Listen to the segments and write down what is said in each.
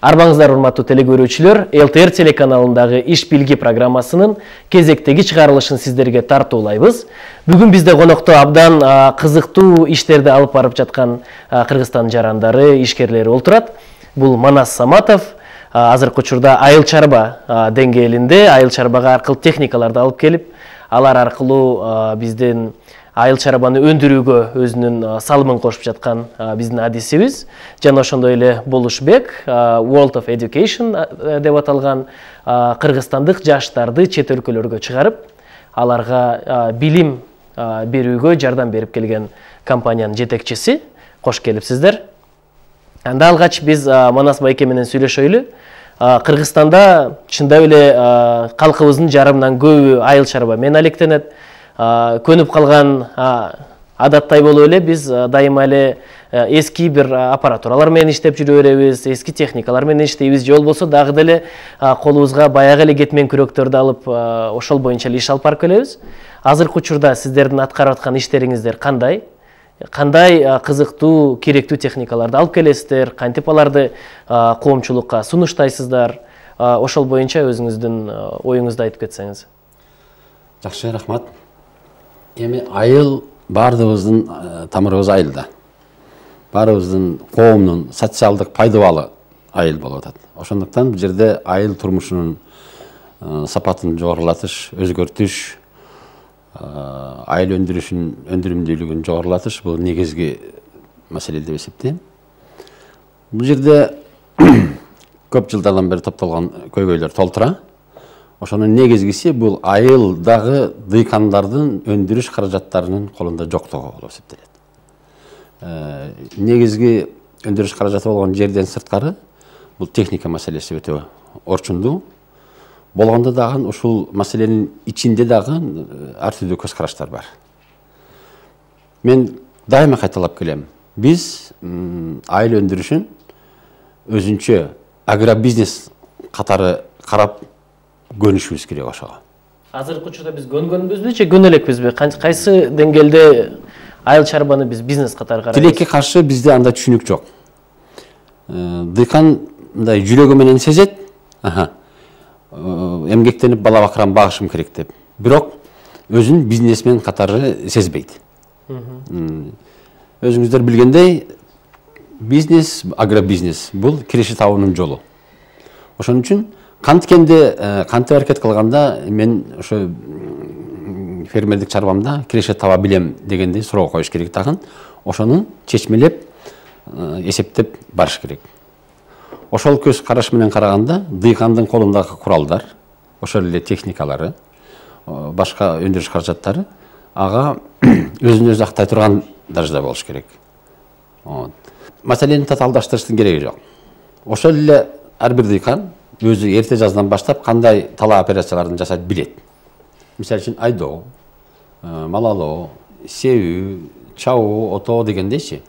Арбаңыздар урматтуу телекөрүүчүлөр, ЛТР телеканалындагы Иш Билги программасынын кезектеги чыгарылышын сиздерге тартуулайбыз. Бүгүн бизде конокто абдан кызыктуу иштерди алып барып жаткан Кыргызстан жарандары, ишкерлери отурат. Бул Манас Саматов, азыркы учурда айыл чарба деңгээлинде айыл чарбага аркылуу техникаларды алып келип, алар аркылуу биздин айыл чарбаны өндүрүүгө өзүнүн салымын кошуп жаткан биздин адисибиз. Жана ошондой эле Болушбек, World of Education деп аталган кыргызстандык жаштарды чет өлкөлөргө чыгарып, аларга билим берүүгө жардам берип келген компаниянын жетекчиси. Кош келипсиздер. Анда алгач биз Манас байке менен сүйлөшөйлү. Кыргызстанда чындап эле калкыбыздын жарымынан көбү айыл чарба менен алектенет. Көнүп калган адаттай болуп эле биз дайыма эле эски бир аппаратуралар менен иштеп жүрө беребиз, эски техникалар менен иштейбиз, же болбосо дагы деле колубузга баягы эле кетмен күрөктөрдү алып ошол боюнча эле иш алып барып келебиз. Азыркы учурда сиздердин аткарып аткан иштериңиздер кандай? Кандай кызыктуу, керектүү техникаларды алып келесиздер? Кантип аларды коомчулукка сунуштайсыздар? Ошол боюнча өзүңүздүн оюңузду айтып кетсеңиз. Жакшы, рахмат. Эми айыл баардыгыбыздын тамырыбыз айылда. Баарыбыздын коомдун социалдык пайдабалы айыл болуп атат. Ошондуктан бул жерде айыл турмушунун сапатын жогорулатыш, өзгөртүш, айыл өндүрүмдүүлүгүн жогорулатыш бул негизги маселе деп эсептейм. Бул жерде көп жылдардан бери топтолгон көйгөйлөр толтура. Ошонун негизгиси бул айылдагы дыйкандардын өндүрүш каражаттарынын колунда жоктугу болуп эсептелет. Негизги өндүрүш каражаты болгон жерден сырткары бул техника маселеси өтө орчундуу. Болгондо дагы ушул маселенин ичинде дагы ар түрдүү көз караштар бар. Мен дайыма кайталап келем. Биз айыл өндүрүшүн өзүнчө агробизнес катары карап көнүшүбүз керек ошого. Азыркы учурда биз көнгөнбүзбү же көнө элекпизби? Кайсы деңгээлде айыл чарбаны биз бизнес катары карайбыз? Тилекке каршы бизде анда түшүнүк жок. Дыйкан мындай жүрөгү менен сезет, эмгектенип бала бакырам багышым керек деп. Бирок өзүн бизнесмен катары сезбейт. Өзүңүздөр билгендей, бизнес, агробизнес бул киреше табуунун жолу. Ошон үчүн кантип аракет кылганда мен ошо фермердик чарбамда киреше таба билем дегендей суроо коюш керек тагын. Ошону чечмелеп, эсептеп барыш керек. Ошол көз караш менен караганда дыйкандын колундагы куралдар, ошол эле техникалары, башка өндүрүш каражаттары ага өзүн өзү актай турган даражада болуш керек. Маселени татаалдаштырыштын кереги жок. Ошол эле ар бир дыйкан өзү эрте жаздан баштап кандай талаа операцияларын жасап билет. Мисалы үчүн айдоо, малалоо, себүү, чабуу, отоо дегендейчи.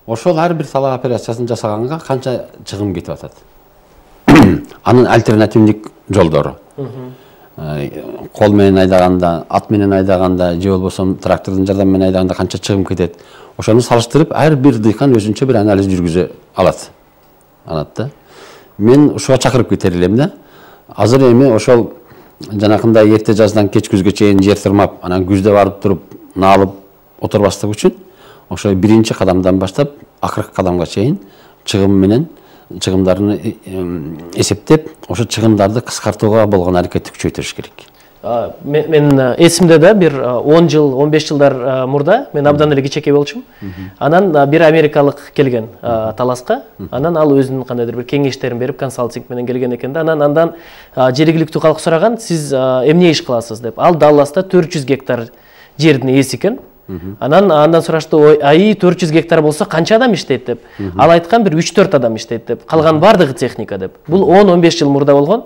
Ошол ар бир талаа операциясын жасаганга канча чыгым кетип атат. Анын альтернативдик жолдору. Кол менен айдаганда, ат менен айдаганда, же болбосо трактордун жардамы менен айдаганда канча чыгым кетет. Ошону салыштырып, ар бир дыйкан өзүнчө бир анализ жүргүзө алат. Мен ушуга чакырып кетер элем да. Азыр эми ошол жанакындай эрте жаздан кеч күзгө чейин жер тырмап, анан күздө барып туруп наалып отурбастык үчүн ошо биринчи кадамдан баштап акыркы кадамга чейин чыгымдарын эсептеп, ошо чыгымдарды кыскартууга болгон аракетти күчөйтүрүш керек. Мен эсимде да бир 10 жыл, 15 жылдар мурда мен абдан эле кичекей болчумун. Анан бир америкалык келген таласка. Анан ал өзүнүн кандайдыр бир кеңештерин берип, консалтинг менен келген экен да. Анан жергиликтүү калк сураган, сиз эмне иш кыласыз деп. Ал Далласта 400 гектар жердин ээси экен. Андан сурашты, ай 400 гектар болсо канча адам иштейт деп. Ал айткан бир 3-4 адам иштейт деп. Калган бардыгы техника деп. Бул 10-15 жыл мурда болгон.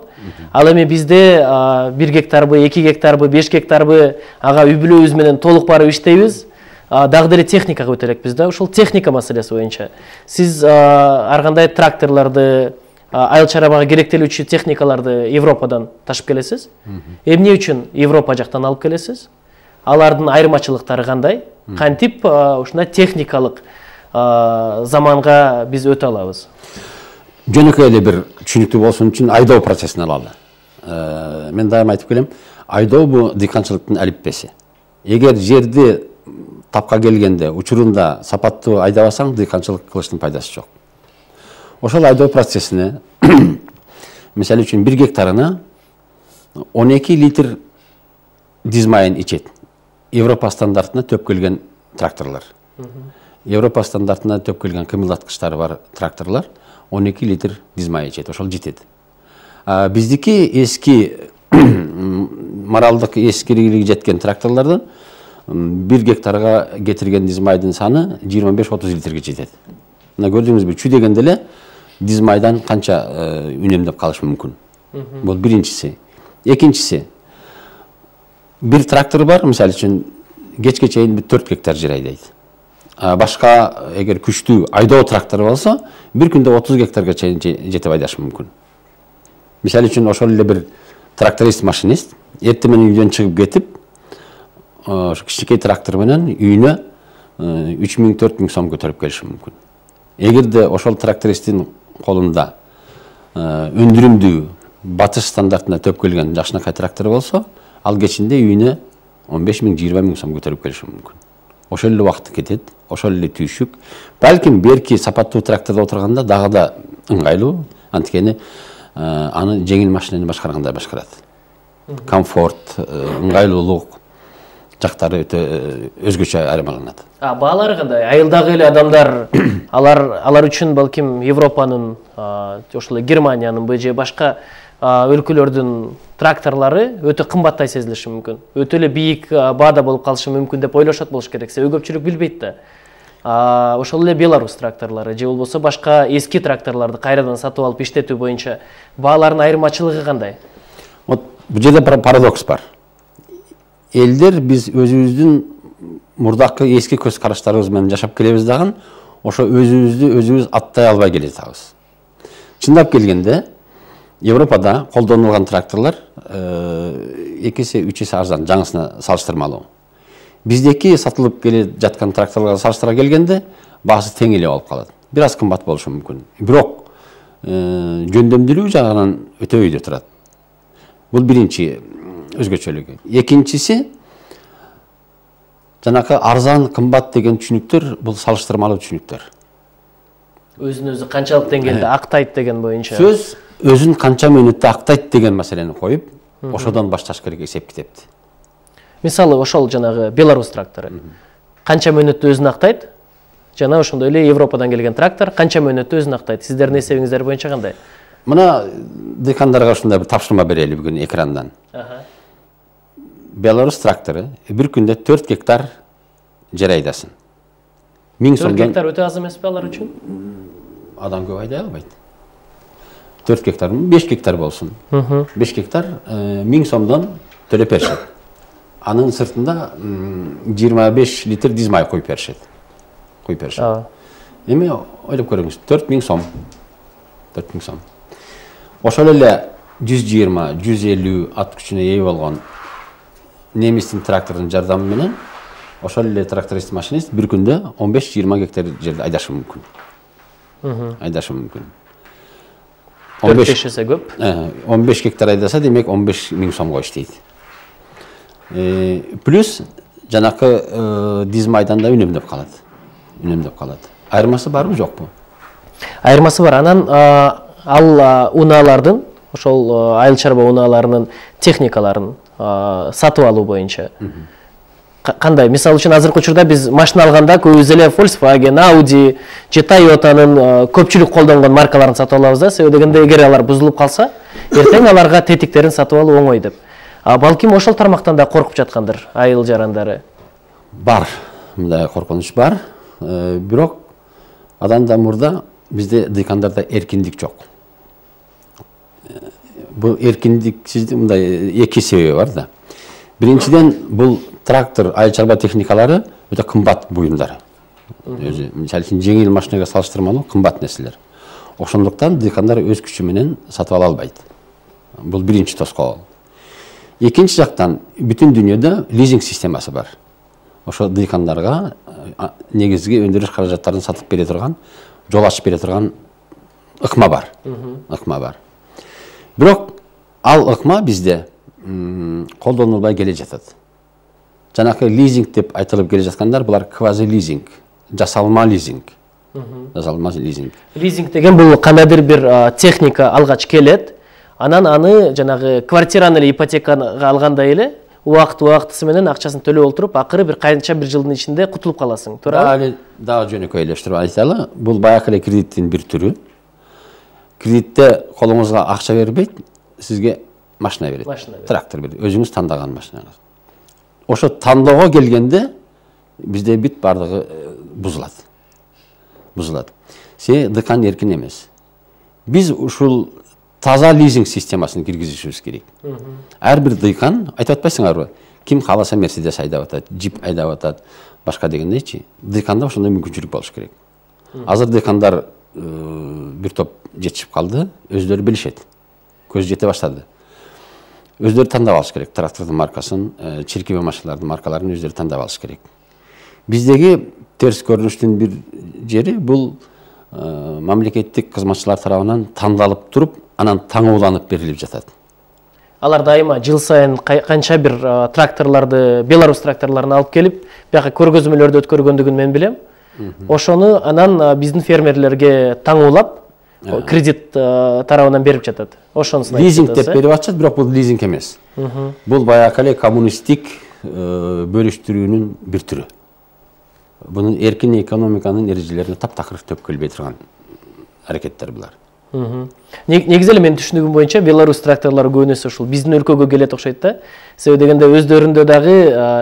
Ал эми бизде 1 гектарбы, 2 гектарбы, 5 гектарбы ага үй бүлөбүз менен толук барып иштейбиз. Дагы деле техникага өтө элекпиз да. Ошол техника маселеси боюнча. Сиз ар кандай тракторлорду, айыл чарбага керектелүүчү техникаларды Европадан ташып келесиз? Эмне үчүн Европа жактан алып келесиз? Алардын айырмачылыктары кандай? Кантип ушундай техникалык заманга биз өтө алабыз? жөнөкөй эле бир түшүнүктүү болсун үчүн айдоо процессин алалы. Мен дайым айтып келем, айдоо бул дыйканчылыктын алиппеси. Эгер жерди тапка келгенде учурунда сапаттуу айдабасаң, дыйканчылык кылыштын пайдасы жок. Ошол айдоо процессине мисалы үчүн 1 гектарына 12 литр диз майын ичет. Европа стандартына төп келген тракторлор. Европа стандартына төп келген кымылдаткычтары бар тракторлор 12 литр диз май ичет. Ошол жетет. Биздики эски моралдык эскилиги жеткен тракторлордон 1 гектарга кетирген диз майдын саны 25-30 литрге жетет. Мына көрдүңүзбү, чүй дегенде эле диз майдан канча үнөмдөп калыш мүмкүн. Бул биринчиси. Экинчиси, бир трактор бар, мисалы үчүн кечке чейин 4 гектар жер айдайт. Башка эгер күчтүү айдоо трактору болсо, бир күндө 30 гектарга чейин жетип айдаш мүмкүн. Мисалы үчүн ошол эле бир тракторист, машинист эртең менен үйдөн чыгып кетип, кичинекей трактор менен үйүнө 3000-4000 сом көтөрүп келиши мүмкүн. Эгерде ошол трактористтин колунда өндүрүмдүү батыш стандартына төп келген жакшынакай трактор болсо, ал кечинде үйүнө 15.000-20.000 сом көтөрүп келиши мүмкүн. Ошол эле убакыт кетет, ошол эле түйшүк. Балким берки сапаттуу трактордо отурганда дагы да ыңгайлуу, анткени аны жеңил машинени башкаргандай башкарат. Комфорт, ыңгайлуулук жактары өтө өзгөчө айырмаланат. Баалары кандай? Айылдагы эле адамдар алар үчүн балким Европанын, ошол Германиянын же башка өлкөлөрдүн тракторлору өтө кымбаттай сезилиши мүмкүн. Өтө эле бийик баада болуп калышы мүмкүн деп ойлошот болуш керек. Себеби көпчүлүк билбейт да. Ошол эле Беларусь тракторлору же болбосо башка эски тракторлорду кайрадан сатып алып иштетүү боюнча баалардын айырмачылыгы кандай? Вот бул жерде парадокс бар. Элдер биз өзүбүздүн мурдакы эски көз караштарыбыз менен жашап келебиз дагы, ошо өзүбүз аттай албай келатабыз. Чындап келгенде, Европада колдонулган тракторлор 2 есе 3 есе арзан, жаңысына салыштырмалуу. Биздеки сатылып келе жаткан тракторлорго салыштыра келгенде баасы тең эле болуп калат. Бир аз кымбат болушу мүмкүн. Бирок жөндөмдүүлүгү жагынан өтө өйдө турат. Бул биринчи өзгөчөлүгү. Экинчиси, жанакы арзан, кымбат деген түшүнүктөр бул салыштырмалуу түшүнүктөр. Өзүн өзү канчалык деңгээлде актайт деген боюнча. Сөз өзүн канча мүнөттө актайт деген маселени коюп, ошодон башташ керек эсеп китепти. Мисалы, ошол жанагы Беларусь трактору. Канча мүнөттө өзүн актайт? Жана ошондой эле Европадан келген трактор канча мүнөттө өзүн актайт? Сиздердин эсебиңиздер боюнча кандай? Мына дыйкандарга ушундай бир тапшырма берели бүгүн экрандан. Беларусь трактору бир күндө 4 гектар жер айдасын. 4 гектар өтө аз эмеспи алар үчүн? Адам көп айдай албайт. 4 гектар, 5 гектар болсун. 5 гектар 1000 сомдон төлөп беришет. Анын сыртында 25 литр диз май коюп беришет. Эми ойлоп көрүңүз, 4000 сом. 4000 сом. Ошол эле 120-150 ат күчүнө ээ болгон немистин трактордун жардамы менен ошол эле тракторист, машинист бир күндө 15-20 гектар жерди айдашы мүмкүн. 4-5 эсе көп. 15 гектар айдаса, демек 15.000 сомго иштейт. Плюс жанакы диз майдан да үнөмдөп калат. Айырмасы барбы, жокпу? Айырмасы бар. Анан ал унаалардын, ошол айыл чарба унааларынын техникаларын сатып алуу боюнча кандай? Мисалы үчүн азыркы учурда биз машина алганда көбүбүз эле Volkswagen, Audi же Toyota'нын көпчүлүк колдонгон маркаларын сатып алабыз да. Себеби дегенде эгер алар бузулуп калса, эртең аларга тетиктерин сатып алуу оңой деп. Балким ошол тармактан да коркуп жаткандыр айыл жарандары. Бар, мындай коркунуч бар. Бирок адан да мурда бизде дыйкандарда эркиндик жок. Бул эркиндиксиздик мындай эки себеби бар да. Биринчиден, бул трактор, айыл чарба техникалары өтө кымбат буюмдар. Өзү, мисалы үчүн жеңил машинага салыштырмалуу кымбат нерселер. Ошондуктан дыйкандар өз күчү менен сатып ала албайт. Бул биринчи тоскоол. Экинчи жактан, бүтүн дүйнөдө лизинг системасы бар. Ошо дыйкандарга негизги өндүрүш каражаттарын сатып бере турган, жол ачып бере турган ыкма бар. Ыкма бар. Бирок ал ыкма бизде колдонулбай келе жатат. Жанакы лизинг деп айтылып келе жаткандар булар квази лизинг, жасалма лизинг. Жасалма лизинг. Лизинг деген бул кандайдыр бир техника алгач келет, анан аны жанагы квартираны эле ипотекага алгандай эле убакыты менен акчасын төлөп отуруп, акыры бир канча бир жылдын ичинде кутулуп каласың. Туурабы? Дагы жөнөкөйлөштүрүп айталы, бул баягы эле кредиттин бир түрү. Кредитте колуңузга акча бербейт, сизге машина берет. Трактор берет. Өзүңүз тандаган машинаңыз. Ошо тандоого келгенде бизде бүт бардыгы бузулат. Се дыкан эркин эмес. Биз ушул таза лизинг системасын киргизишибиз керек. Ар бир дыйкан айтып атпайсыңарбы? Ким кааласа Мерседес айдап атат, джип айдап атат, башка дегендейчи. Дыйканда ошондой мүмкүнчүлүк болуш керек. Азыр дыйкандар бир топ жетишип калды, өздөрү билишет. Көз жете баштады. Өздөрү тандап алыш керек. Трактордун маркасын, чиркеме машиналардын маркаларын өздөрү тандап алыш керек. Биздеги терс көрүнүштүн бир жери бул мамлекеттик кызматчылар тарабынан тандалып туруп, анан таңууланып берилип жатат. Алар дайыма жыл сайын канча бир тракторлорду, Беларусь тракторлорун алып келип, бияка көргөзмөлөрдү өткөргөндүгүн мен билем. Ошону анан биздин фермерлерге таңуулап, кредит тарабынан берип жатат. Ошонусун лизинг деп берип атышат, бирок бул лизинг эмес. Бул баягы эле коммунисттик бөлүштүрүүнүн бир түрү. Бунун эркин экономиканын эрежелерине таптакыр төпкөлбөй турган аракеттер булар. Негизи эле менин түшүнүгүм боюнча Беларусь тракторлору көбүнесе ушул биздин өлкөгө келет окшойт да. Себеби дегенде өздөрүндө дагы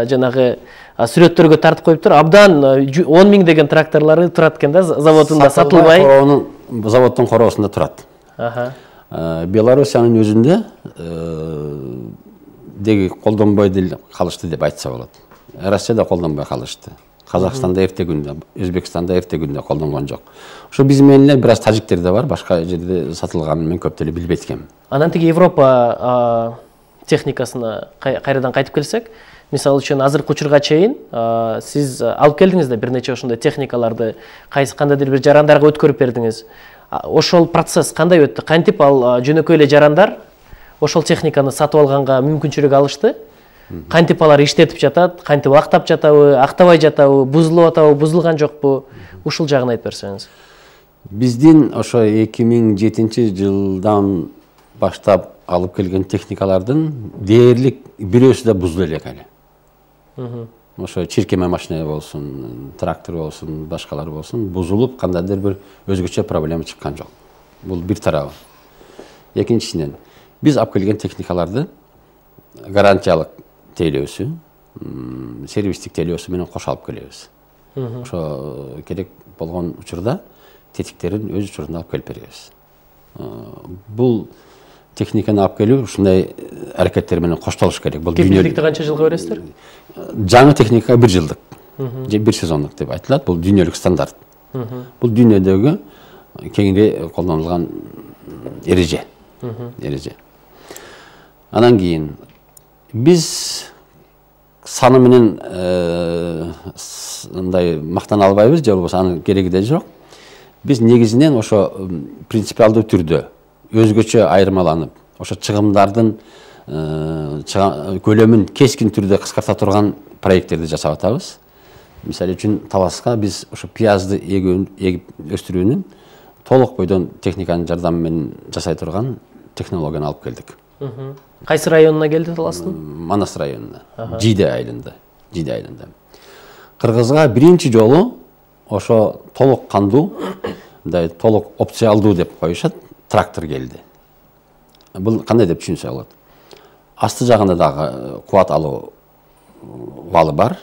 жанагы сүрөттөргө тартып коюптур. Абдан 10 000 деген тракторлору турат экен да, заводунда сатылбай. Заводдун короосунда турат. Белоруссиянын өзүндө деги колдонбой калышты деп айтса болот. Россияда колдонбой калышты. Казакстанда эрте күндө, Өзбекстанда эрте күндө колдонгон жок. Ошо биз менен эле бир аз тажиктер да бар, башка жерде сатылганын мен көп деле билбейт экенмин. Анан тиги Европа техникасына кайрадан кайтып келсек, мисалы үчүн азыркы учурга чейин сиз алып келдиңиз да бир нече ошондой техникаларды кандайдыр бир жарандарга өткөрүп бердиңиз. Ошол процесс кандай өттү? Кантип ал жөнөкөй эле жарандар ошол техниканы сатып алганга мүмкүнчүлүк алышты? Кантип алар иштетип жатат, кантип актап жатабы, актабай жатабы, бузулуп атабы, бузулган жокпу? Ушул жагын айтып берсеңиз. Биздин ошо 2007-жылдан баштап алып келген техникалардын дээрлик бирөөсү да бузулуп элек эле. Ошо чиркеме машина болсун, трактор болсун, башкалар болсун, бузулуп кандайдыр бир өзгөчө проблема чыккан жок. Бул бир тарабы. Экинчиден, биз алып келген техникаларды гарантиялык тейлөөсү, сервистик тейлөөсү менен кошо алып келебиз. Ошо керек болгон учурда тетиктерин өз учурунда алып келип беребиз. Бул техниканы алып келүү ушундай аракеттер менен коштолуш керек. Бул кепилдикти канча жылга бересиздер? Жаңы техника 1 жылдык же 1 сезондук деп айтылат. Бул дүйнөлүк стандарт. Бул дүйнөдөгү кеңири колдонулган эреже. Анан кийин биз саны менен мындай мактана албайбыз, же болбосо анын кереги да жок. Биз негизинен ошо принципиалдуу түрдө өзгөчө айырмаланып, ошо чыгымдардын көлөмүн кескин түрдө кыскарта турган проекттерди жасап атабыз. Мисалы үчүн Таласка биз ошо пиязды эгип өстүрүүнүн толук бойдон техниканын жардамы менен жасай турган технологияны алып келдик. Кайсы районуна келди Таластын? Манас районуна, Жиде айылында. Кыргызга биринчи жолу ошо толук кандуу, мындай толук опциялдуу деп коюшат, трактор келди. Бул кандай деп түшүнсө болот? Асты жагында дагы кубат алуу валы бар.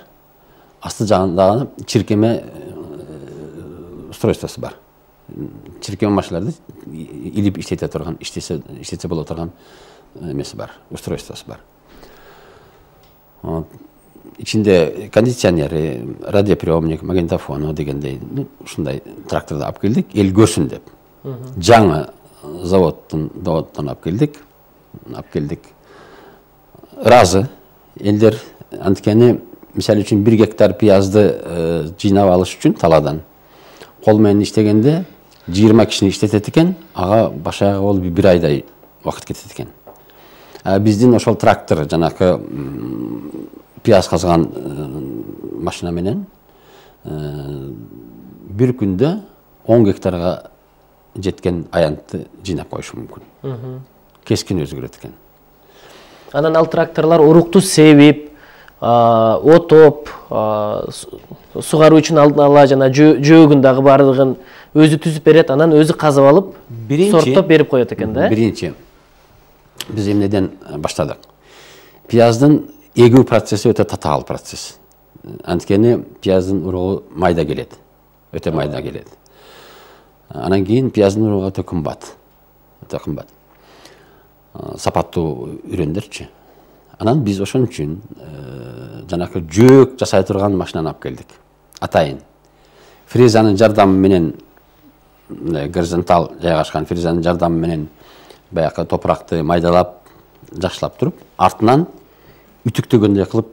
Асты жагында чиркеме устройствосу бар. Чиркеме машиналарды илип иштете турган, иштесе боло турган эмеси бар, устройствосу бар. Ичинде кондиционери, радиоприемник, магнитофону дегендей, ушундай тракторду алып келдик, эл көрсүн деп. Жаңы заводдон алып келдик. Ыраазы элдер, анткени мисалы үчүн 1 гектар пиязды жыйнап алыш үчүн талаадан кол менен иштегенде 20 кишини иштетет экен, ага башаягы болуп 1 айдай убакыт кетет экен. Биздин ошол трактор жанакы пияз казган машина менен бир күндө 10 гектарга жеткен аянтты жыйнап коюшу мүмкүн. Кескин өзгөрөт экен. Анан ал тракторлар урукту себип, отоп, сугаруу үчүн алдын ала жана жөөгүн дагы бардыгын өзү түзүп берет, анан өзү казып алып, сорттоп берип коет экен да. Биринчи биз эмнеден баштадык? Пияздын эгүү процесси өтө татаал процесс. Анткени пияздын уругу майда келет. Өтө майда келет. Анан кийин пияздын уругу өтө кымбат. Өтө кымбат. Сапаттуу үрөндөрчү. Анан биз ошон үчүн жанакы жөөк жасай турган машинаны алып келдик. Атайын. Фрезанын жардамы менен горизонтал жайгашкан фрезанын жардамы менен баягы топуракты майдалап, жакшылап туруп, артынан үтүктөгөндөй кылып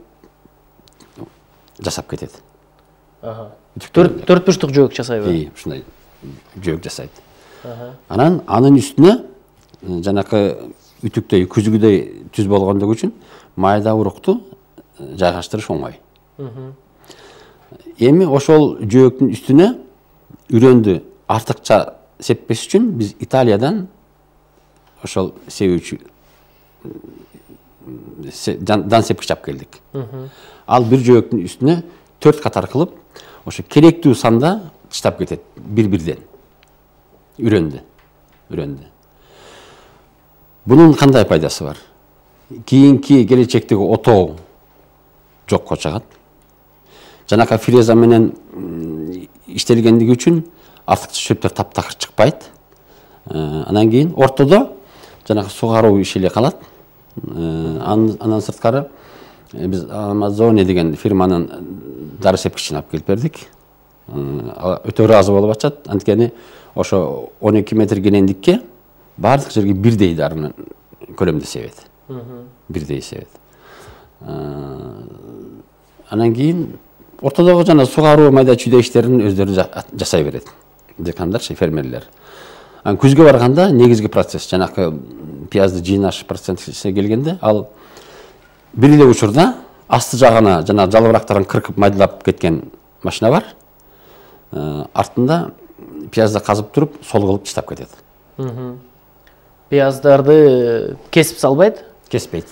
жасап кетет. Төрт бурчтук жөөк жасайбы? Ушундай жөөк жасайт. Анан анын үстүнө жанакы үтүктөй, күзгүдөй түз болгондугу үчүн майда урукту жайгаштырыш оңой. Эми ошол жөөктүн үстүнө үрөндү артыкча сеппеш үчүн биз Италиядан ошол себүүчү дан сепкич алып келдик. Ал бир жөөктүн үстүнө 4 катар кылып, ошо керектүү санда чыштап кетет бир-бирден. Үрөндү. Bunun кандай пайдасы бар? Кийинки келечектеги отоо жокко чыгат. Жанакы фреза менен иштелгендиги үчүн артыкча шөптөр таптакыр чыкпайт. Анан кийин ортодо жанакы сугаруу иши эле калат. Андан сырткары биз Amazon деген фирманын дары сепкичин алып келип бердик. Өтө ыраазы болуп атышат. Анткени ошо 12 метр кенендикке бардык жерге бирдей дарыны көлөмдө себет. Бирдей себет. Анан кийин ортодогу жана сугаруу майда чүйдө иштерин өздөрү жасай берет. Декандар, фермерлер. Анан күзгө барганда негизги процесс жанакы пиязды жыйнаш процессине келгенде ал бир эле учурда асты жагына жана жалбырактарын кыркып майдалап кеткен машина бар. Артында пиязды казып туруп сол кылып чыштап кетет. Пияздарды кесип салбайт? Кеспейт.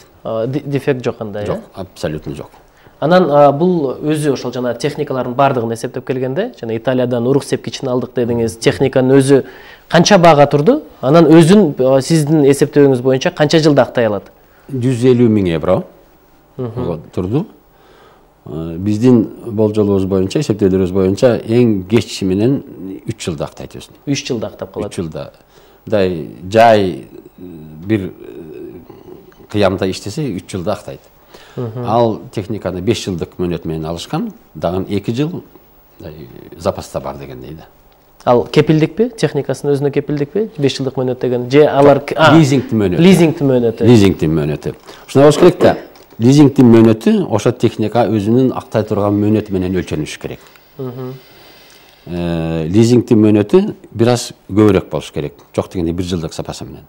Дефект жок андай, Жок, абсолютно жок. Анан бул өзү ошол жана техникалардын бардыгын эсептеп келгенде, жана Италиядан урук сепкичин алдык дедиңиз, техниканын өзү канча баага турду? Анан өзүн сиздин эсептөөңүз боюнча канча жылда актай алат? 150 000 евро турду. Биздин болжолубуз боюнча, эсептөөлөрүбүз боюнча эң кеч менен 3 жылда актайт өзүн. 3 жылда актап калат. 3 жылда. Мындай жай бир кыямда иштесе 3 жылда актайт. Ал техниканы 5 жылдык мөөнөт менен алышкан, дагы 2 жыл запаста бар дегендей да. Ал кепилдикпи? Техникасын өзүнө кепилдикпи? 5 жылдык мөөнөт деген же алар лизингтин мөөнөтү. Лизингтин мөөнөтү. Ушуна болуш керек да. Лизингтин мөөнөтү ошо техника өзүнүн актай турган мөөнөтү менен өлчөнүш керек. Лизингтин мөөнөтү бир аз көбүрөөк болуш керек. Жок дегенде 1 жылдык запасы менен.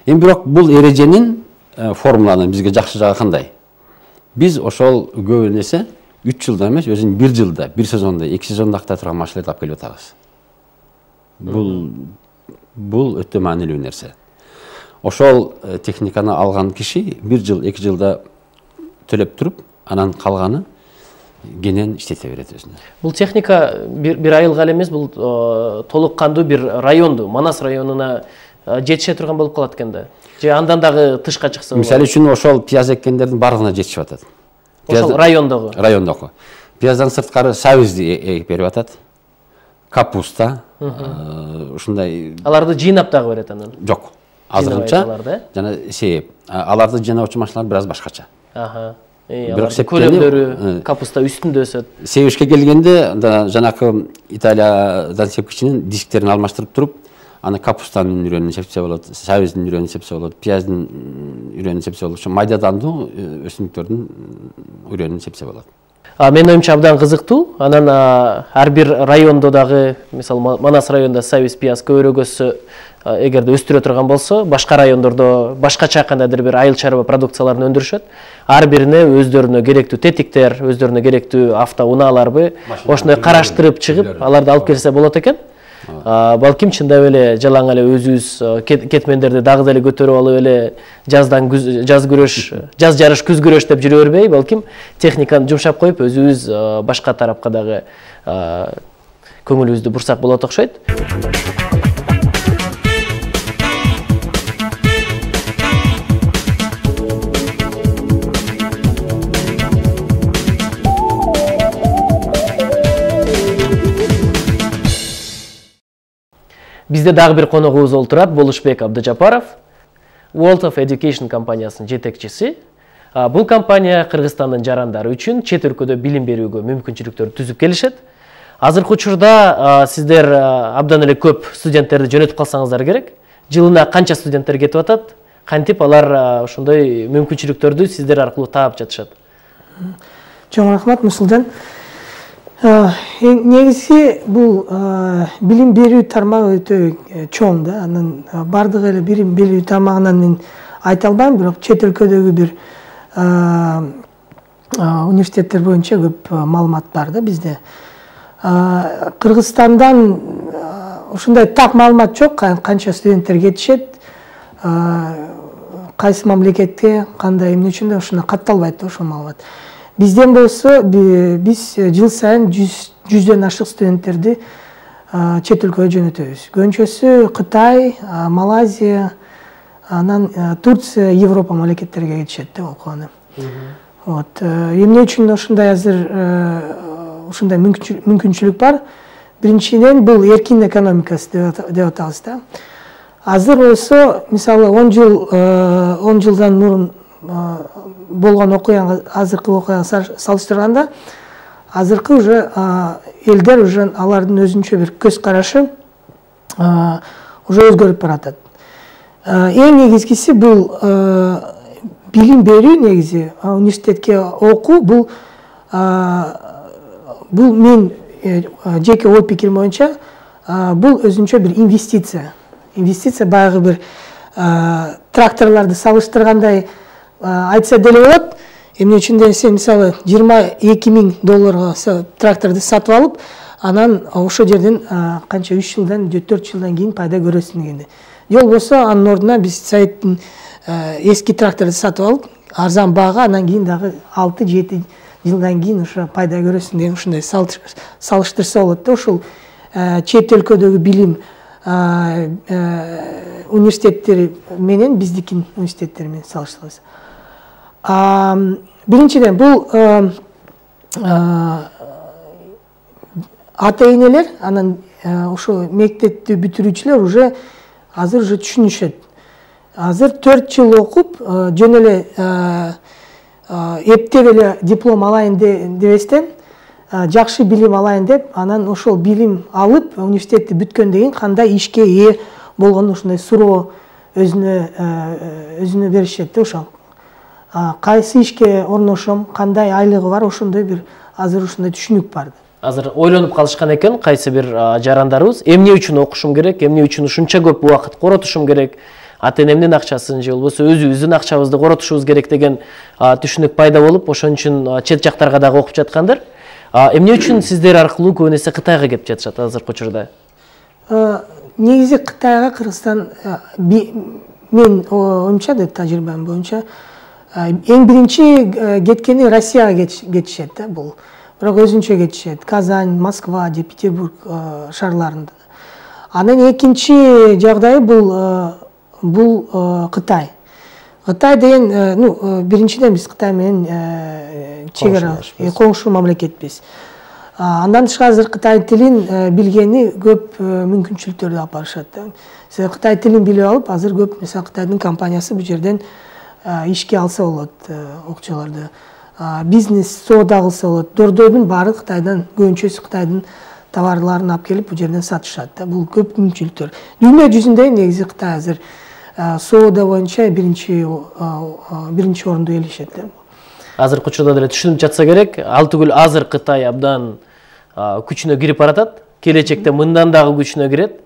Эми бирок бул эреженин формуланы бизге жакшы жагы кандай? Биз ошол көп нерсе 3 жылда эмес, өзүн 1 жылда, 1 сезонда, 2 сезонда актай турган машиналарды алып келип атабыз. Бул өтө маанилүү нерсе. Ошол техниканы алган киши 1 жыл, 2 жылда төлөп туруп, анан калганы кенен иштете берет өзүнө. Бул техника бир айылга эле эмес, бул толук кандуу бир районду, Манас районуна жетише турган болуп калат экен да. Же андан дагы тышка чыкса. Мисалы үчүн ошол пияз эккендердин баарына жетишип атат. Ошол райондогу. Пияздан сырткары сабизди эгип берип атат. Капуста, ушундай. Аларды жыйнап дагы берет анан. Жок. Азырынча жана себеп. Аларды жыйнаучу машиналар бир аз башкача. Бирок көлөмдөрү капуста үстүндө өсөт. Себешке келгенде жанакы Италиядан сепкичинин дисктерин алмаштырып туруп, аны капустанын үрөнүн сепсе болот, сабиздин үрөнүн сепсе болот, пияздын үрөнүн сепсе болот. Ошо майдадандуу өсүмдүктөрдүн үрөнүн сепсе болот. Менин оюмча абдан кызыктуу. Анан ар бир райондо дагы, мисалы Манас районунда сабиз пияз көбөрөгөсү эгерде өстүрө турган болсо, башка райондордо башкача кандайдыр бир айыл чарба продукцияларын өндүрүшөт. Ар бирине өздөрүнө керектүү тетиктер, өздөрүнө керектүү автоунааларбы ошондой караштырып чыгып, аларды алып келсе болот экен. Балким чындап эле жалаң эле өзүбүз кетмендерди дагы деле көтөрүп алып эле жаздан жаз күрөш, жаз жарыш, күз күрөш деп жүрө бербей, балким техниканы жумшап коюп өзүбүз башка тарапка дагы көңүлүбүздү бурсак болот окшойт. Бизде дагы бир коногубуз олтурат, Болушбек Абдыжапаров, World of Education компаниясынын жетекчиси. Бул компания Кыргызстандын жарандары үчүн чет өлкөдө билим берүүгө мүмкүнчүлүктөрдү түзүп келишет. Азыркы учурда сиздер абдан эле көп студенттерди жөнөтүп калсаңыздар керек. Жылына канча студенттер кетип атат? Кантип алар ошондой мүмкүнчүлүктөрдү сиздер аркылуу таап жатышат? Чоң рахмат, Мусулжан. Негизи бул билим берүү тармагы өтө чоң да. Анын бардыгы эле билим берүү тармагынан мен айта албайм, бирок чет өлкөдөгү бир университеттер боюнча көп маалымат бар да бизде. Кыргызстандан ушундай так маалымат жок, канча студенттер кетишет, кайсы мамлекетке, кандай эмне үчүн да ушуна катталбайт да ошол маалымат. Бизден болсо биз жыл сайын 100дөн ашык студенттерди чет өлкөгө жөнөтөбүз. Көбүнчөсү Кытай, Малайзия, анан Турция, Европа мамлекеттерге кетишет да окуганы. Вот. Эмне үчүн ушундай азыр ушундай мүмкүнчүлүк бар? Биринчиден бул эркин экономикасы деп атабыз да. Азыр болсо, мисалы 10 жылдан мурун болгон окуяга азыркы окуяга салыштырганда, азыркы уже элдер уже алардын өзүнчө бир көз карашы уже өзгөрүп баратат. Эң негизгиси бул билим берүү, негизи университетке окуу, бул мен жеке ой пикирим боюнча бул өзүнчө бир инвестиция. Инвестиция баягы бир тракторлорду салыштыргандай айтса деле болот. Эмне үчүн десе, мисалы $22,000 тракторду сатып алып, анан ошол жерден канча 3 жылдан 4 жылдан кийин пайда көрөсүң дегенде. Жол болсо анын ордуна биз Советтин эски тракторду сатып алып, арзан баага, анан кийин дагы 6-7 жылдан кийин ошо пайда көрөсүң деген ушундай салыштырса болот да. Ошол чет өлкөдөгү билим университеттери менен биздикин университеттери менен салыштырабыз. Биринчиден бул ата-энелер, анан ошо мектепти бүтүрүүчүлөр уже азыр уже түшүнүшөт. Азыр 4 жыл окуп, жөн эле эптеп эле диплом алайын дебестен, жакшы билим алайын деп, анан ошол билим алып, университетти бүткөндөн кийин кандай ишке ээ болгону ушундай суроо өзүнө беришет да. Ошол кайсы ишке орношом, кандай айлыгы бар, ошондой бир азыр ушундай түшүнүк бар. Азыр ойлонуп калышкан экен кайсы бир жарандарыбыз, эмне үчүн окушум керек, эмне үчүн ушунча көп убакыт коротушум керек, ата-энемдин акчасын же болбосо өзүбүздүн акчабызды коротушубуз керек деген түшүнүк пайда болуп, ошон үчүн чет жактарга дагы окуп жаткандар. Эмне үчүн сиздер аркылуу көбүн эсе Кытайга келип жатышат азыркы учурда? Негизи Кытайга Кыргызстан, мен оюмча деп тажрыйбам боюнча, эң биринчи кеткени Россияга кетишет да бул. Бирок өзүнчө кетишет. Казань, Москва, Петербург шаарларында. Анан экинчи жагдайы бул Кытай. Кытай деген, биринчиден биз Кытай менен чегара коңшу мамлекетпиз. Андан тышкары азыр Кытай тилин билгени көп мүмкүнчүлүктөрдү алып барышат да. Кытай тилин билип алып, азыр көп мисалы Кытайдын компаниясы бул жерден ишке алса болот окуучуларды. Бизнес соода кылса болот. Дордойдун баары Кытайдан, көбүнчөсү Кытайдын товарларын алып келип бул жерден сатышат да. Бул көп мүмкүнчүлүктөр. Дүйнө жүзүндө негизи Кытай азыр соода боюнча биринчи орунду ээлешет да. азыркы учурда деле түшүнүп жатса керек. Ал түгүл азыр Кытай абдан күчүнө кирип баратат. Келечекте мындан дагы күчүнө кирет.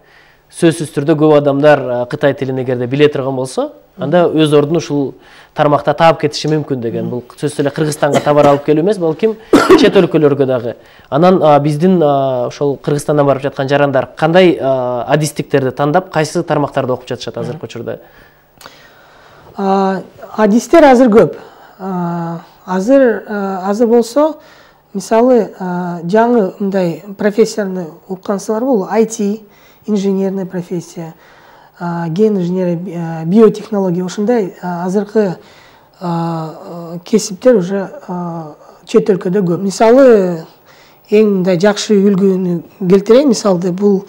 Сөзсүз түрдө көп адамдар Кытай тилин эгерде биле турган болсо, анда өз ордун ушул тармакта таап кетиши мүмкүн деген. Бул сөзсүз эле Кыргызстанга товар алып келүү эмес, балким чет өлкөлөргө дагы. Анан биздин ошол Кыргызстандан барып жаткан жарандар кандай адистиктерди тандап, кайсы тармактарды окуп жатышат азыркы учурда? Адистер азыр көп. Азыр болсо, мисалы, жаңы мындай профессияны уккансыздар бул IT, инженерная профессия, ген инженерия, биотехнология, ушундай азыркы кесиптер уже чет өлкөдө көп. Мисалы, эң мындай жакшы үлгүнү келтирейин. Мисалды бул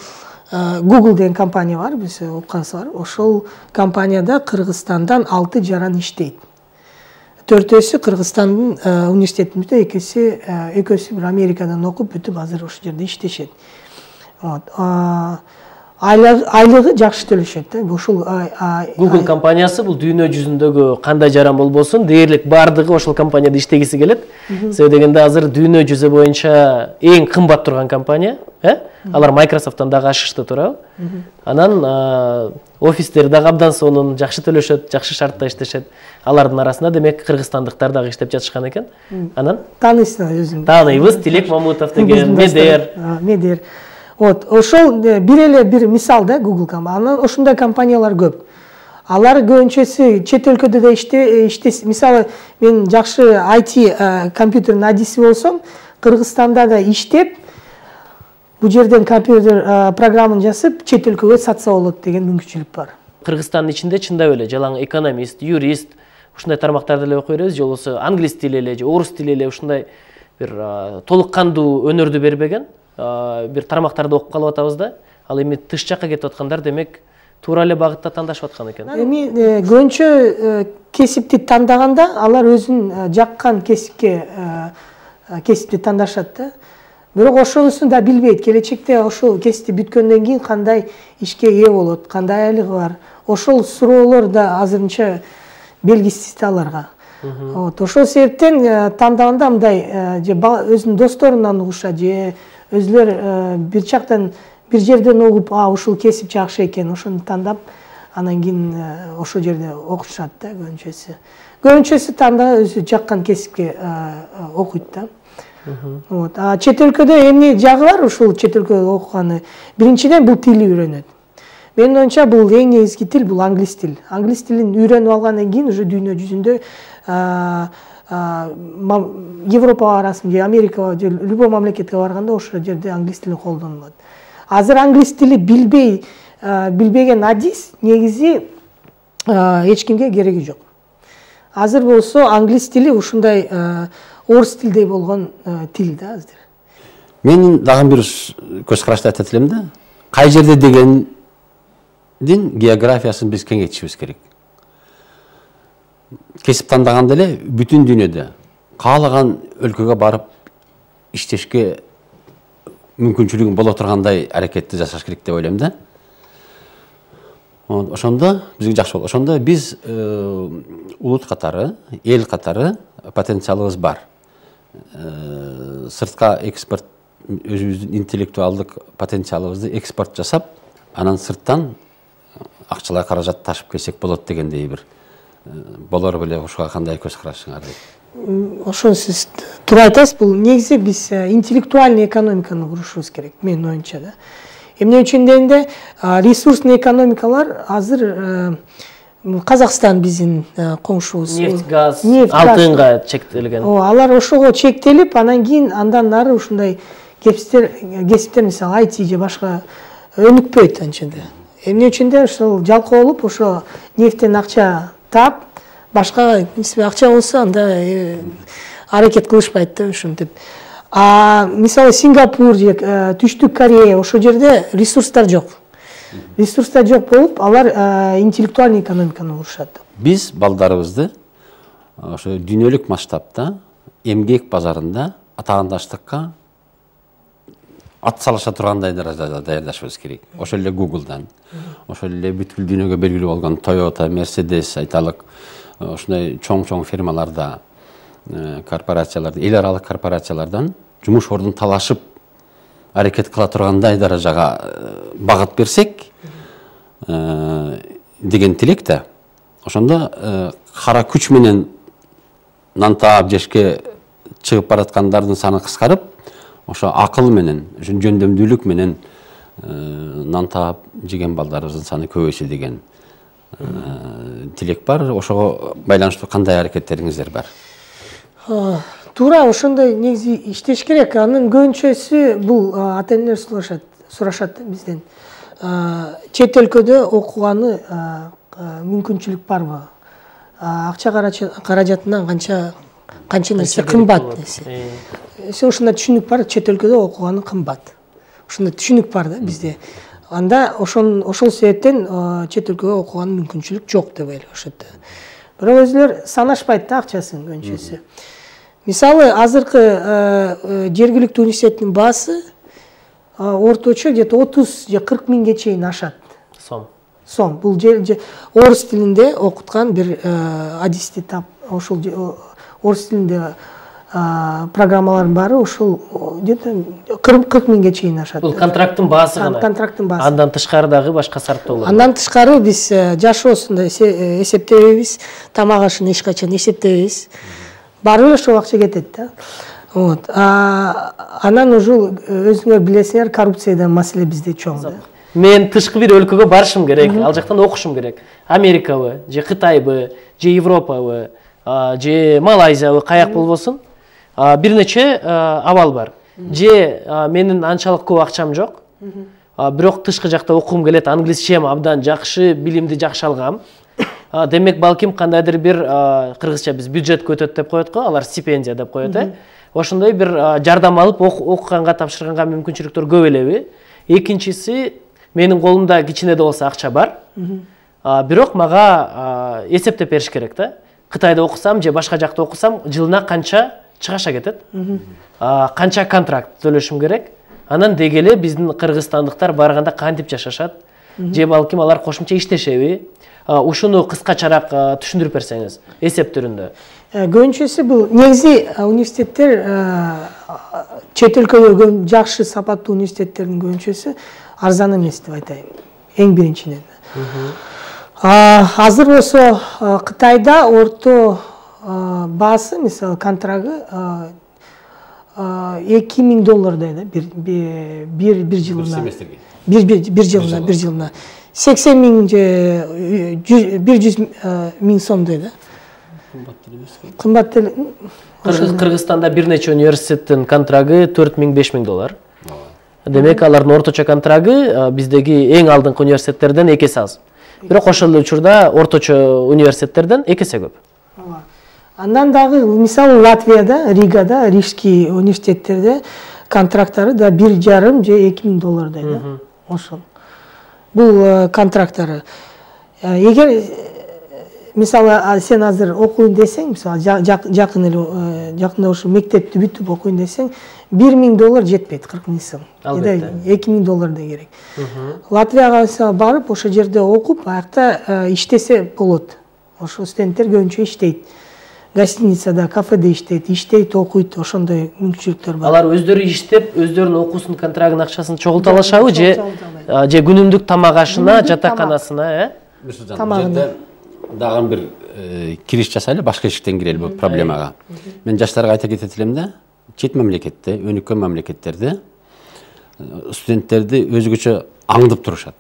Google деген компания бар, биз уккансыздар. Ошол компанияда Кыргызстандан 6 жаран иштейт. 4-өсү Кыргызстандын университетинде, экөөсү бир Америкадан окуп бүтүп азыр ошол жерде иштешет. Айлыгы жакшы төлөшөт. Ушул Google компаниясы бул дүйнө жүзүндөгү кандай жаран болбосун дээрлик бардыгы ошол компанияда иштегиси келет. Себеби дегенде азыр дүйнө жүзү боюнча эң кымбат турган компания, алар Microsofттан дагы ашышты туурабы? Анан офистер дагы абдан сонун, жакшы төлөшөт, жакшы шартта иштешет. Алардын арасында демек кыргызстандыктар дагы иштеп жатышкан экен. Анан таанысыздар өзүң. Тааныйбыз, Тилек Мамутов деген Медер. Ошол бир мисал да Google компания. Анан ошондой компаниялар көп. Алар көбүнчөсү чет өлкөдө да иштес. Мисалы, мен жакшы IT компьютердин адиси болсом, Кыргызстанда да иштеп, бул жерден компьютер программаны жасап, чет өлкөгө сатса болот деген мүмкүнчүлүк бар. Кыргызстандын ичинде чындап эле жалаң экономист, юрист, ушундай тармактарды эле окуй беребиз, же болбосо англис тили эле, же орус тили эле ушундай бир толук кандуу өнөрдү бербеген бир тармактарды окуп калып атабыз да. Ал эми тыш жакка кетип аткандар демек туура эле багытта тандашып аткан экен. Эми көбүнчө кесипти тандаганда алар өзүн жаккан кесипти тандашат да. Бирок ошонусун да билбейт. Келечекте ошол кесипти бүткөндөн кийин кандай ишке ээ болот, кандай айлыгы бар. Ошол суроолор да азырынча белгисиз да аларга. Ошол себептен тандаганда мындай же өзүнүн досторунан угушат, же өзүлөр бир жактан бир жерден угуп, ушул кесип жакшы экен, ошону тандап, анан кийин ошол жерде окушат да көбүнчөсү. Көбүнчөсү тандаган өзү жаккан кесипке окуйт да. Чет өлкөдө эмне жагы бар ушул чет өлкөдө окуганы? Биринчиден бул тилди үйрөнөт. Менин оюмча бул эң негизги тил бул англис тил. Англис тилин үйрөнүп алгандан кийин уже дүйнө жүзүндө Европа барасың, же Америкага, же любой мамлекетке барганда ошол жерде англис тили колдонулат. Азыр англис тили билбеген адис негизи эч кимге кереги жок. Азыр болсо англис тили ушундай орус тилдей болгон тил да азыр. Менин дагы бир көз карашты айтат элем да. Кай жерде дегендин географиясын биз кеңейтишибиз керек. Кесип тандаганда эле бүтүн дүйнөдө каалаган өлкөгө барып иштешке мүмкүнчүлүгүң боло тургандай аракетти жасаш керек деп ойлойм да. Ошондо бизге жакшы болот. Ошондо биз улут катары, эл катары потенциалыбыз бар. Сыртка экспорт, өзүбүздүн интеллектуалдык потенциалыбызды экспорт жасап, анан сырттан акчалай каражат ташып келсек болот дегендей бир болор беле. Ушуга кандай көз карашыңар дейт? Ошону сиз туура айтасыз. Бул негизи биз интеллектуальный экономиканы курушубуз керек, менин оюмча да. Эмне үчүн дегенде ресурсный экономикалар азыр Казакстан биздин коңшубуз. Нефть, газ, алтынга чектелген. Алар ошого чектелип, анан кийин андан нары ушундай кесиптер мисалы IT же башка өнүкпөйт анчында. Эмне үчүн де ошол жалкоо болуп, ошо нефттен акча таап, башка акча болсо анда аракет кылышпайт да ушинтип. Мисалы Сингапур же Түштүк Корея ошол жерде ресурстар жок. Ресурстар жок болуп, алар интеллектуальный экономиканы курушат. Биз балдарыбызды ошо дүйнөлүк масштабта эмгек базарында атагандаштыкка ат салыша тургандай даражада даярдашыбыз керек. Ошол эле Google'дан, ошол эле бүткүл дүйнөгө белгилүү болгон Toyota, Mercedes айталык ушундай чоң-чоң фирмаларда корпорациялардан, эл аралык корпорациялардан жумуш ордун талашып аракет кыла тургандай даражага багыт берсек деген тилек да. Ошондо кара күч менен нан таап жешке чыгып бараткандардын саны кыскарып, ошо акыл менен, жөндөмдүүлүк менен нан таап жеген балдарыбыздын саны көбөйсө деген тилек бар. Ошого байланыштуу кандай аракеттериңиздер бар? Туура ошондой негизи иштеш керек. Анын көбүнчөсү бул ата-энелер сурашат бизден. Чет өлкөдө окуганы мүмкүнчүлүк барбы? Акча каражатынан канча нерсе кымбат десе. Ошондой түшүнүк бар, чет өлкөдө окуганы кымбат. Ошондой түшүнүк бар да бизде. Анда ошол себептен чет өлкөгө окуган мүмкүнчүлүк жок деп ойлошот. Бирок өзүлөр санашпайт да акчасын көбүнчөсү. Мисалы, азыркы жергиликтүү университеттин баасы орточо где-то 30 же 40 миңге чейин ашат. Сом. Бул орус тилинде окуткан бир адисти тап, ошол орус тилинде программалардын баары ошол где-то 40 миңге чейин ашат. Бул контракттын баасы гана. Контракттын баасы. Андан тышкары дагы башка сарптоолор. Андан тышкары биз жашоосунда эсептебейбиз, тамак ашын эч качан эсептебейбиз. Баары эле ошол акча кетет да. Вот. Анан уже өзүңөр билесиңер, коррупцияда маселе бизде чоң да. Мен тышкы бир өлкөгө барышым керек, ал жактан окушум керек. Америкабы, же Кытайбы, же Европабы, же Малайзиябы, каяк болбосун. Бир нече абал бар. Же менин анчалык көп акчам жок. Бирок тышкы жакта окугум келет, англисчем абдан жакшы, билимди жакшы алгам. Демек балким кандайдыр бир кыргызча биз бюджет өтөт деп коет го, алар стипендия деп коет. Ошондой бир жардам алып окуганга, тапшырганга мүмкүнчүлүктөр көп элеби? Экинчиси, менин колумда кичине да болсо акча бар. Бирок мага эсептеп бериш керек да. Кытайда окусам же башка жакта окусам, жылына канча чыгаша кетет. Канча контракт төлөшүм керек. Анан дегеле биздин кыргызстандыктар барганда кантип жашашат? Же балким алар кошумча иштешеби? Ушуну кыскачараак түшүндүрүп берсеңиз, эсеп түрүндө. Көбүнчөсү бул негизи университеттер чет өлкөдө жакшы сапаттуу университеттердин көбүнчөсү арзан эмес деп айтайын. Эң биринчиден. Азыр болсо Кытайда орто баасы, мисалы, контрагы $2000 да, бир жылына. Бир жылына. 80 миң же 100 миң сомдой да. Кымбат деле. Кыргызстанда бир нече университеттин контрагы $4000–5000. Демек алардын орточо контрагы биздеги эң алдыңкы университеттерден 2 эсе аз. Бирок ошол учурда орточо университеттерден 2 эсе көп. Андан дагы мисалы Латвияда, Ригада, Рижский университеттерде контракттары да $1,5 же $2000 да. Ошол. Бул контракттары. Эгер мисалы сен азыр окуйн десең, мисалы жакында ошо мектепти бүтүп окуйн десең, $1000 жетпейт, 40 миң сом. $2000 да керек. Латвияга барып, ошо жерде окуп, аякта иштесе болот. Ошо студенттер көбүнчө иштейт. Гостиницада, кафеде иштейт, окуйт, ошондой мүмкүнчүлүктөр бар. Алар өздөрү иштеп, өздөрүнүн окуусунун контрагынын акчасын чогулта алышабы же күнүмдүк тамак ашына, жатаканасына, тамагына. Дагы бир кириш жасайлы, башка эшиктен кирели бул проблемага. Мен жаштарга айта кетет элем да, чет мамлекетте, өнүккөн мамлекеттерде студенттерди өзгөчө аңдып турушат.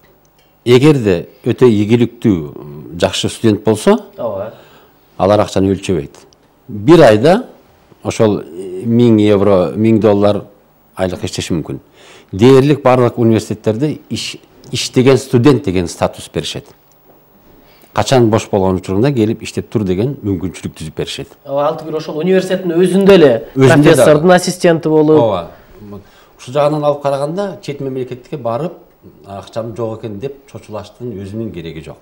Эгерде өтө ийгиликтүү, жакшы студент болсо, алар акчаны өлчөбөйт. Бир айда ошол €1000, $1000 айлык иштеши мүмкүн. Дээрлик барлык университеттерде иштеген студент деген статус беришет. Качан бош болгон учурунда келип иштеп тур деген мүмкүнчүлүк түзүп беришет. Алтыгүл ошол университеттин өзүндө эле профессордун ассистенти болуп. Ушул жагынан алып караганда чет мамлекетке барып акчам жок экен деп чочулаштын өзүнүн кереги жок.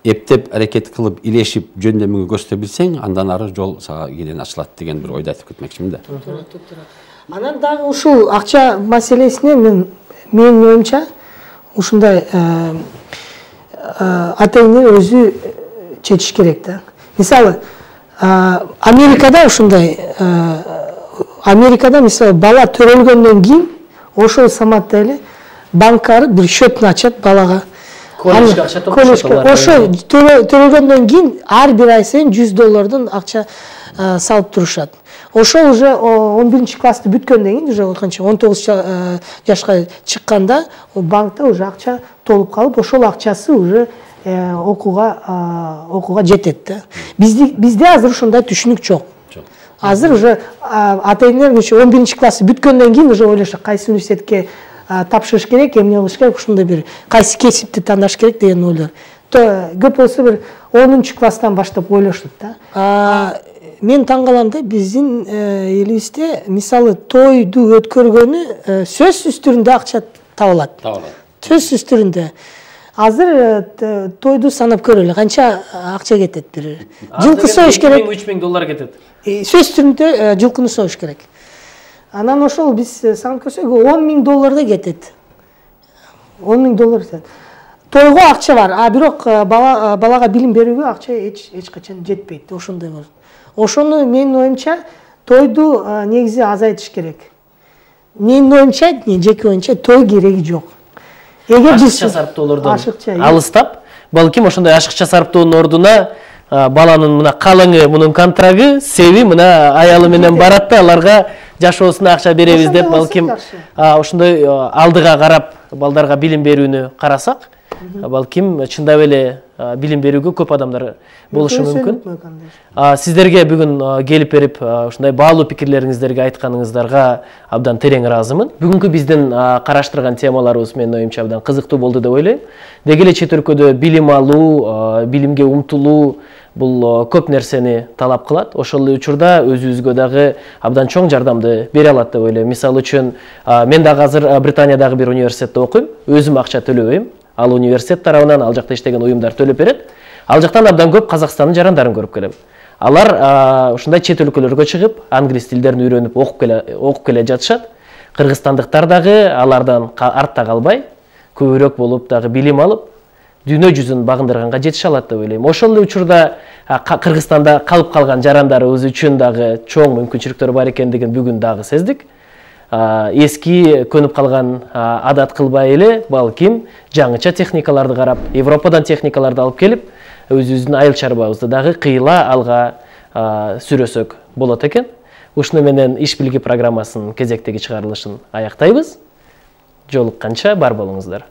Эптеп аракет кылып илешип жөндөмүгө көрсөтө билсең, андан ары жол сага кийин ачылат деген бир ойду айтып кетмекчимин да. Анан дагы ушул акча маселесине менин оюмча ушундай ата-эне өзү чечиш керек да. Мисалы, Америкада ушундай, Америкада мисалы бала төрөлгөндөн кийин ошол саматта эле банкары бир счетун ачат балага. Колледжге акча топшотот. Ошо төрөлгөндөн кийин ар бир ай сайын $100 акча салып турушат. Ошол уже 11 классты бүткөндөн кийин уже канча 19 жашка чыкканда банкта уже акча толуп калып, ошол акчасы уже окууга жетет да. Бизде азыр ушундай түшүнүк жок. Азыр уже ата-энелер 11 классы бүткөндөн кийин уже ойлошот, кайсы университетке тапшырыш керек, эмне кылыш керек, ушундай бир кайсы кесипти тандаш керек деген ойлор. Көп болсо бир 10 класстан баштап ойлошот да. Мен таң калам да, биздин элибизде мисалы тойду өткөргөнү сөзсүз түрүндө акча табылат. Сөзсүз түрүндө. Азыр тойду санап көрөлү, канча акча кетет бир. Жылкы союш керек. $3000 кетет. Сөз түрүндө жылкыны союш керек. Анан ошол биз санап көрсөк $10,000 да кетет. $10,000 кетет. Тойго акча бар, бирок балага билим берүүгө акча эч качан жетпейт. Ошондой бар. Ошону менин оюмча тойду негизи азайтыш керек. Менин оюмча, жеке оюмча той кереги жок. Эгер ашыкча сарптоолордон алыстап, балким ошондой ашыкча сарптоонун ордуна баланын мына калыңы, мунун контрагы, себи мына аялы менен барат да, аларга жашоосуна акча беребиз деп, балким ошондой алдыга карап балдарга билим берүүнү карасак, балким чындап эле билим берүүгө көп адамдар болушу мүмкүн. Сиздерге бүгүн келип берип ушундай баалуу пикирлериңиздерге айтканыңыздарга абдан терең ыраазымын. Бүгүнкү биздин караштырган темаларыбыз менин оюмча абдан кызыктуу болду деп ойлойм. Деги эле чет өлкөдө билим алуу, билимге умтулуу бул көп нерсени талап кылат. Ошол эле учурда өзүбүзгө дагы абдан чоң жардамды бере алат деп ойлойм. Мисалы үчүн, мен дагы азыр Британиядагы бир университетте окуйм, өзүм акча төлөбөйм. Ал университет тарабынан, ал жакта иштеген уюмдар төлөп берет. Ал жактан абдан көп Казакстандын жарандарын көрүп келем. Алар ушундай чет өлкөлөргө чыгып, англис тилдерин үйрөнүп окуп келе жатышат. Кыргызстандыктар дагы алардан артта калбай, көбүрөөк болуп дагы билим алып, дүйнө жүзүн багындырганга жетише алат деп ойлойм. Ошол эле учурда Кыргызстанда калып калган жарандарыбыз үчүн дагы чоң мүмкүнчүлүктөр бар экендигин бүгүн дагы сездик. Эски көнүп калган адат кылбай эле, балким жаңыча техникаларды карап, Европадан техникаларды алып келип, өзүбүздүн айыл чарбабызды дагы кыйла алга сүрөсөк болот экен. Ушуну менен иш билги программасынын кезектеги чыгарылышын аяктайбыз. Жолукканча бар болуңуздар.